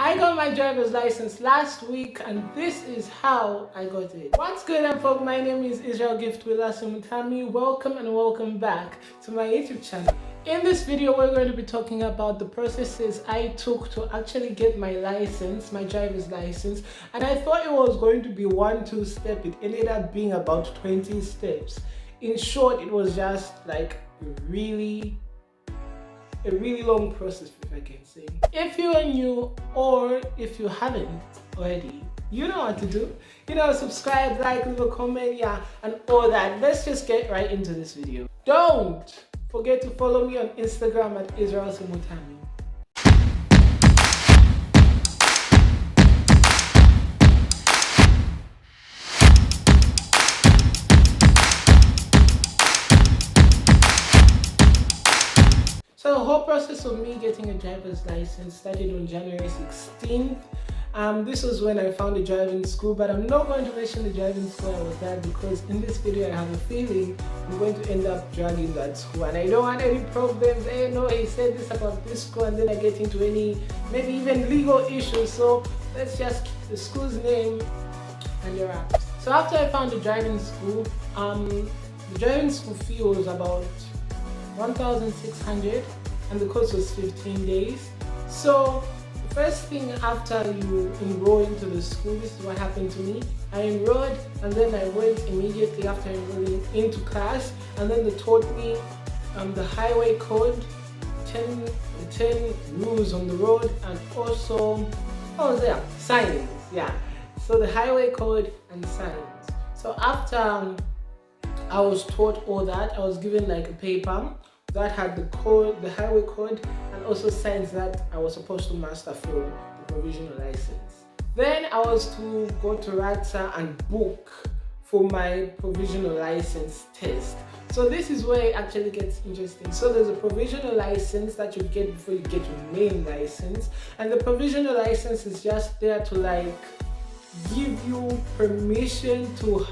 I got my driver's license last week and this is how I got it. What's good, folk? My name is Israel Gift Willa Simutami. Welcome and welcome back to my YouTube channel. In this video, we're going to be talking about the processes I took to actually get my license, my driver's license. And I thought it was going to be 1-2 step. It ended up being about 20 steps. In short, it was just like a really long process, if I can say. If you are new or if you haven't already, you know what to do. Subscribe, like, leave a comment, and all that. Let's just get right into this video. Don't forget to follow me on Instagram at Israel Simutami. So the whole process of me getting a driver's license started on January 16th. This was when I found a driving school, but I'm not going to mention the driving school I was at because in this video I have a feeling I'm going to end up dragging that school and I don't want any problems. Hey, no, he said this about this school and then I get into any, maybe even legal issues. So let's just keep the school's name and your apps. So after I found the driving school, the driving school fee was about 1,600 and the course was 15 days. So the first thing after you enroll into the school, this is what happened to me. I enrolled and then I went immediately after enrolling into class, and then they taught me the highway code, 10 rules on the road, and also, what was there? Signs, So the highway code and signs. So after I was taught all that, I was given like a paper that had the code, the highway code, and also signs that I was supposed to master for the provisional license. Then I was to go to RATSA and book for my provisional license test. So this is where it actually gets interesting. So there's a provisional license that you get before you get your main license, and the provisional license is just there to like give you permission to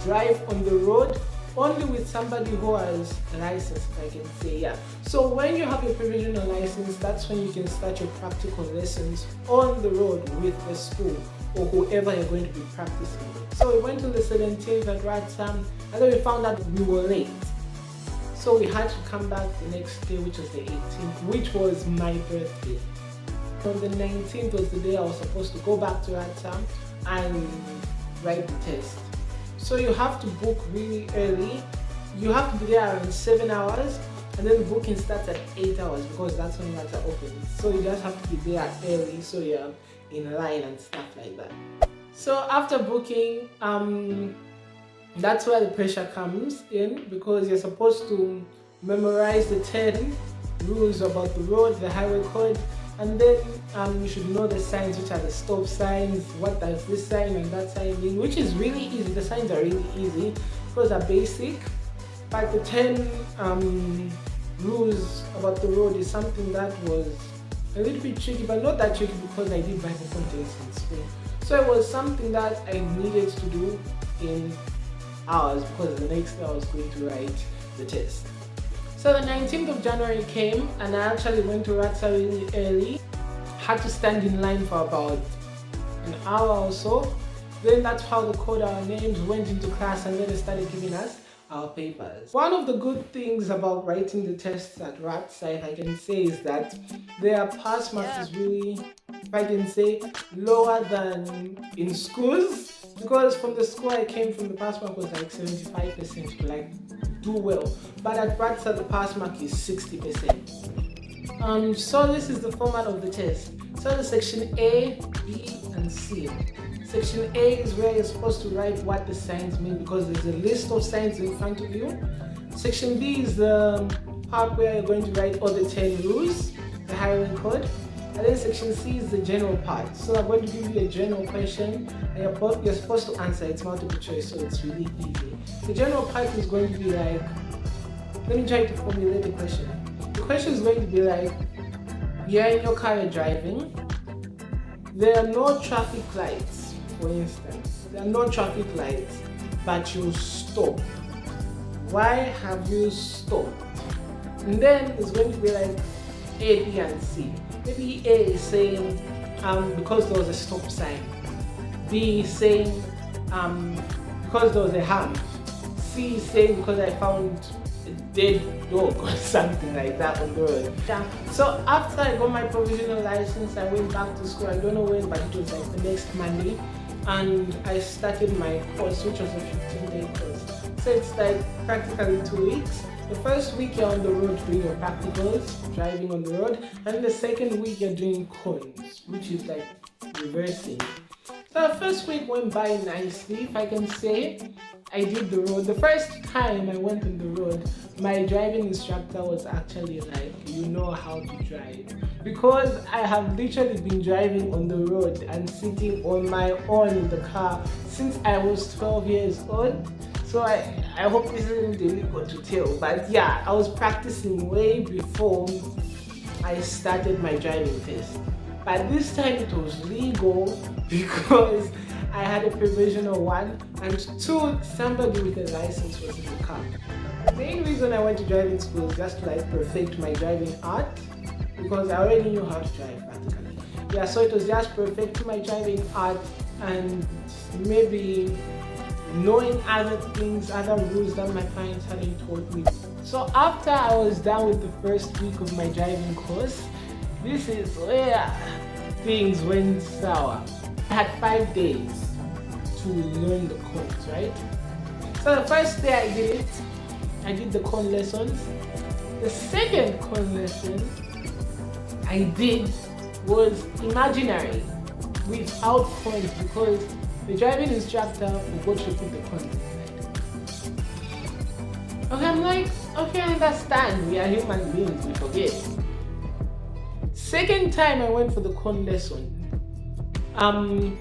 drive on the road only with somebody who has a license, if I can say, So when you have your provisional license, that's when you can start your practical lessons on the road with the school or whoever you're going to be practicing with. So we went to the 17th at RATSA, and then we found out we were late. So we had to come back the next day, which was the 18th, which was my birthday. On the 19th was the day I was supposed to go back to RATSA and write the test. So you have to book really early. You have to be there around 7 hours, and then the booking starts at 8 hours because that's when RATSA opens. So you just have to be there early so you're in line and stuff like that. So after booking, that's where the pressure comes in because you're supposed to memorize the 10 rules about the road, the highway code, and then you should know the signs, which are the stop signs, what does this sign and that sign mean, which is really easy. The signs are really easy because they're basic, but the 10 rules about the road is something that was a little bit tricky, but not that tricky because I did Bible contents in school. So it was something that I needed to do in hours because the next day I was going to write the test. So the 19th of January came and I actually went to RATSA really early. Had to stand in line for about an hour or so. Then that's how they called our names, went into class, and then they started giving us our papers. One of the good things about writing the tests at RATSA, if I can say, is that their pass mark is really, if I can say, lower than in schools. Because from the school I came from, the pass mark was like 75% to like do well, but at RATSA the pass mark is 60%. So this is the format of the test. So the section A, B, and C. Section A is where you're supposed to write what the signs mean because there's a list of signs in front of you. Section B is the part where you're going to write all the 10 rules, the highway code. And then section C is the general part. So I'm going to give you a general question and you're supposed to answer. It's multiple choice, so it's really easy. The general part is going to be like, let me try to formulate the question. The question is going to be like, you're in your car, you're driving. There are no traffic lights, for instance. There are no traffic lights, but you stop. Why have you stopped? And then it's going to be like A, B, and C. Maybe A is saying, because there was a stop sign. B saying because there was a hump. C saying because I found a dead dog or something like that on the road. Yeah. So after I got my provisional license, I went back to school. I don't know when, but it was like the next Monday, and I started my course, which was a 15-day course. So it's like practically 2 weeks. The first week you're on the road doing your practicals, driving on the road, and the second week you're doing cones, which is like reversing. So the first week went by nicely, if I can say. I did the road. The first time I went on the road, my driving instructor was actually like, you know how to drive. Because I have literally been driving on the road and sitting on my own in the car since I was 12 years old. So I hope this isn't illegal to tell, but yeah, I was practicing way before I started my driving test. But this time it was legal because I had a provisional 1, and 2, somebody with a license was in the car. The main reason I went to driving school is just to like perfect my driving art, because I already knew how to drive practically. Yeah, so it was just perfecting my driving art and maybe knowing other things, other rules that my parents hadn't taught me. So after I was done with the first week of my driving course, this is where things went sour. I had 5 days to learn the cones, right? So the first day I did it, I did the cone lessons. The second cone lesson I did was imaginary, without cones, because the driving instructor forgot to put the cones inside. Okay, I'm like, okay, I understand. We are human beings, we forget. Second time I went for the cone lesson, I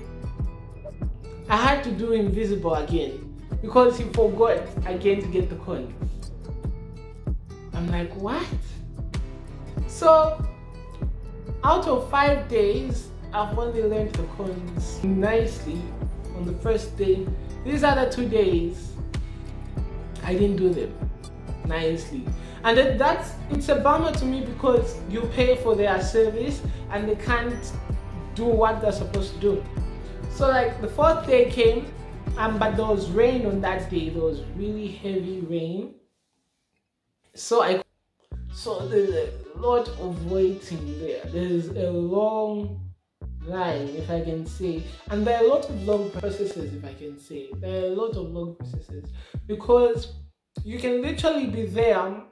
had to do invisible again because he forgot again to get the cone. I'm like, what? So out of 5 days, I've only learned the cones nicely on the first day. These other 2 days, I didn't do them nicely. And it's a bummer to me because you pay for their service and they can't do what they're supposed to do. So like the 4th day came, but there was rain on that day. There was really heavy rain. So there's a lot of waiting there. There's a long line, if I can say. And there are a lot of long processes, if I can say. There are a lot of long processes. Because you can literally be there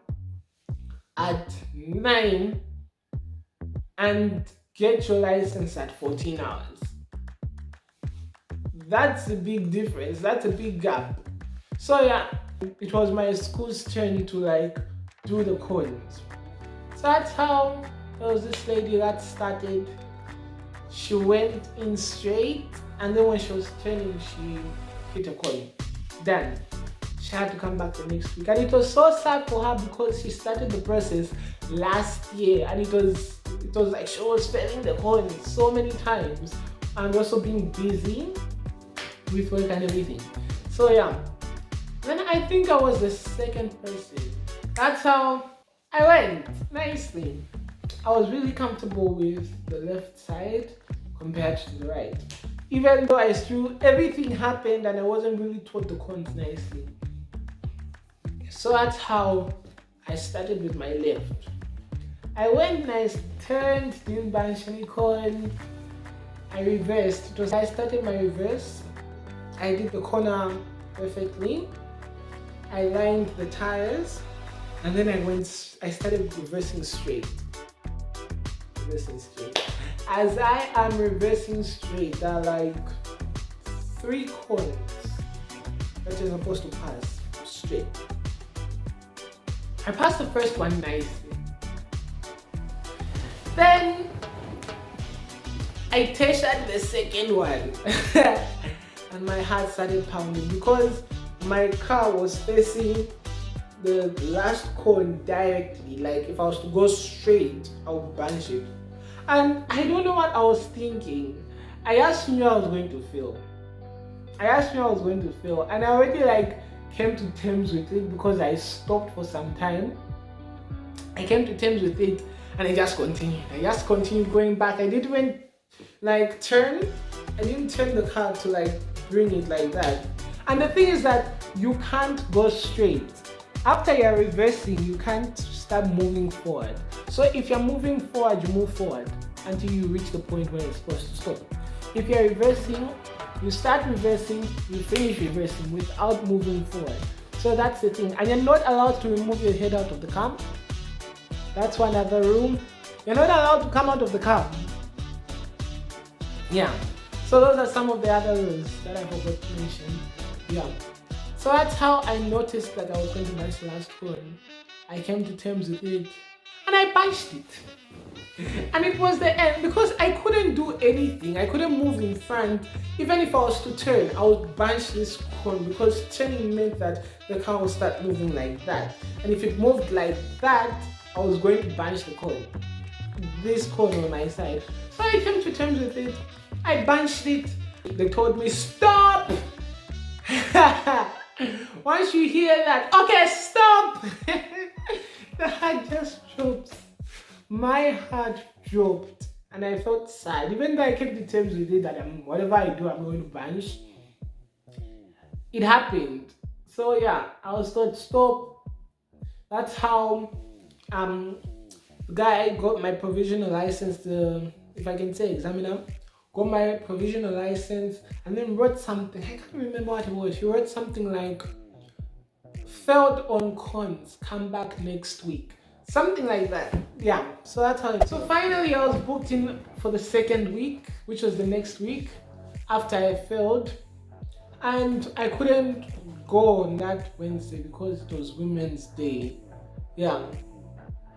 at 9 and get your license at 14 hours. That's a big difference. That's a big gap. So yeah, it was my school's turn to like do the cones. So that's how there was this lady that started. She went in straight, and then when she was turning, she hit a coin. Done. She had to come back the next week, and it was so sad for her because she started the process last year, and it was like she was failing the coins so many times, and also being busy with work and everything. So yeah, then I think I was the second person. That's how I went nicely. I was really comfortable with the left side compared to the right, even though everything happened and I wasn't really taught the cones nicely. So that's how I started with my left. I went nice, turned, didn't bunch any corn. I reversed. I started my reverse. I did the corner perfectly. I lined the tires, and then I started reversing straight. As I am reversing straight, there are like 3 corners that you're supposed to pass straight. I passed the first one nicely. Then I tested the second one and my heart started pounding because my car was facing the last cone directly. Like if I was to go straight, I would bunch it. And I don't know what I was thinking. I just knew I was going to fail. And I already like came to terms with it because I stopped for some time. I came to terms with it and I just continued going back. I didn't even like turn. I didn't turn the car to like bring it like that. And the thing is that you can't go straight. After you're reversing, you can't start moving forward. So if you're moving forward, you move forward until you reach the point where it's supposed to stop. If you're reversing, you start reversing, you finish reversing without moving forward. So that's the thing. And you're not allowed to remove your head out of the car. That's one other rule. You're not allowed to come out of the car. Yeah. So those are some of the other rules that I forgot to mention. Yeah. So that's how I noticed that I was going to bash the last one. I came to terms with it and I bashed it. And it was the end because I couldn't do anything. I couldn't move in front. Even if I was to turn, I would bash this cone because turning meant that the car would start moving like that. And if it moved like that, I was going to bash the cone. This cone on my side. So I came to terms with it. I bashed it. They told me, stop! Once you hear that, okay, stop! The heart just dropped. My heart dropped. And I felt sad. Even though I kept the terms with it that whatever I do, I'm going to bash. It happened. So yeah, I was told, stop. That's how the guy got my provisional license, if I can say examiner. Got my provisional license and then wrote something. I can't remember what it was. He wrote something like, failed on cons, come back next week. Something like that. Yeah, so that's how it. So finally I was booked in for the second week, which was the next week after I failed. And I couldn't go on that Wednesday because it was Women's Day. Yeah.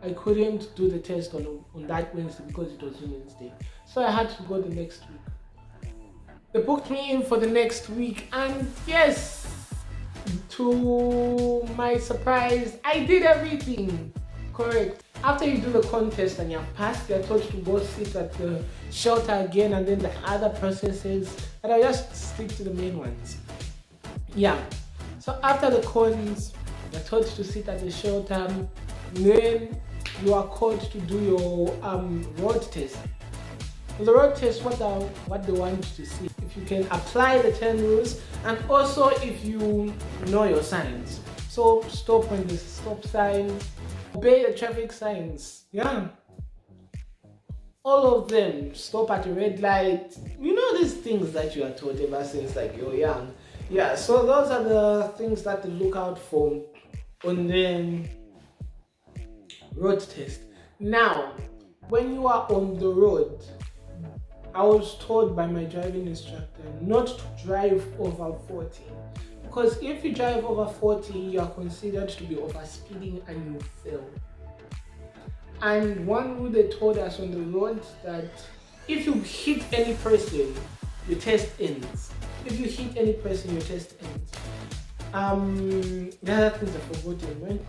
I couldn't do the test on that Wednesday because it was Women's Day. So I had to go the next week. They booked me in for the next week and yes, to my surprise, I did everything correct. After you do the contest and you're passed, you're told to go sit at the shelter again and then the other processes, but I'll just stick to the main ones. Yeah, so after the cons, you're told to sit at the shelter, then you are called to do your road test. For the road test, what they want you to see, if you can apply the 10 rules and also if you know your signs. So stop when there's a stop sign, obey the traffic signs, yeah. All of them, stop at a red light. You know these things that you are taught ever since like you're young. Yeah, so those are the things that to look out for on the road test. Now, when you are on the road, I was told by my driving instructor not to drive over 40. Because if you drive over 40, you are considered to be over speeding and you fail. And one rule they told us on the road that if you hit any person, your test ends. If you hit any person, your test ends. The other things I forgot, right?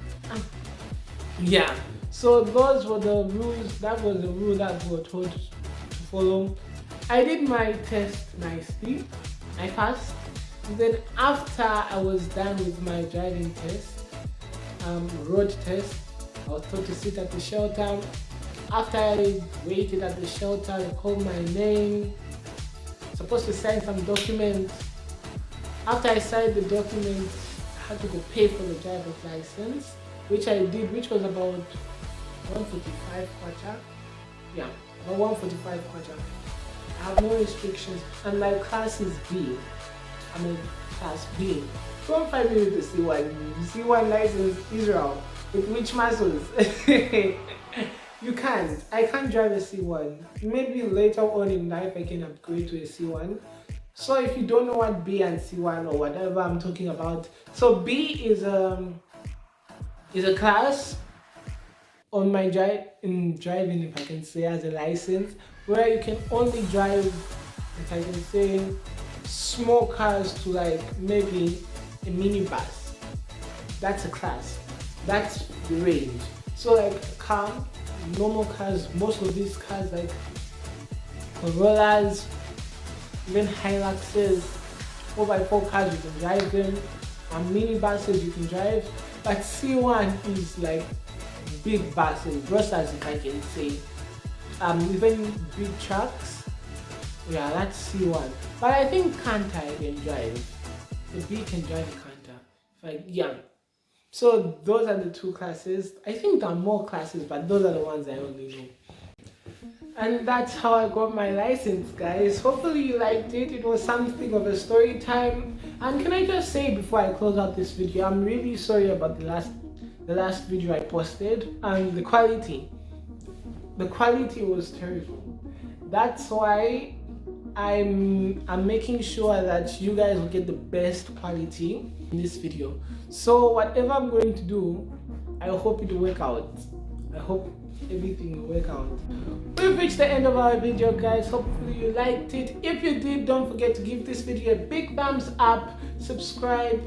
Yeah. So those were the rules. That was the rule that we were told to follow. I did my test nicely. I passed. And then after I was done with my driving test, road test, I was told to sit at the shelter. After I waited at the shelter, they called my name. Supposed to sign some documents. After I signed the documents, I had to go pay for the driver's license, which I did, which was about 145 kwacha. Yeah, about 145 kwacha. I have no restrictions, and my class is B. I'm in class B. Don't find me with the C1. C1 license, Israel. With which muscles? You can't. I can't drive a C1. Maybe later on in life I can upgrade to a C1. So if you don't know what B and C1 or whatever I'm talking about, so B is a class on my driving, if I can say, as a license, where you can only drive, if I can say, small cars to like maybe a minibus. That's a class. That's the range. So like a car, normal cars, most of these cars like Corollas, even Hiluxes, 4x4 cars you can drive them, and minibuses you can drive. But C1 is like big buses, buses if I can say. Even big trucks, Yeah, that's C1. But I think Kanta I can drive. The B can drive the Kanta. Yeah. So those are the two classes. I think there are more classes, but those are the ones I only know. And that's how I got my license, guys. Hopefully you liked it. It was something of a story time. And can I just say before I close out this video, I'm really sorry about the last video I posted and the quality. The quality was terrible. That's why I'm making sure that you guys will get the best quality in this video. So whatever I'm going to do, I hope it will work out. I hope everything will work out. We've reached the end of our video, guys. Hopefully you liked it. If you did, don't forget to give this video a big thumbs up, subscribe,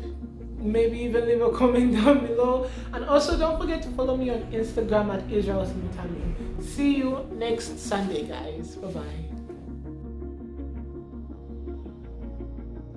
maybe even leave a comment down below, and also don't forget to follow me on Instagram at Israel Simutami. See you next Sunday, guys. Bye bye.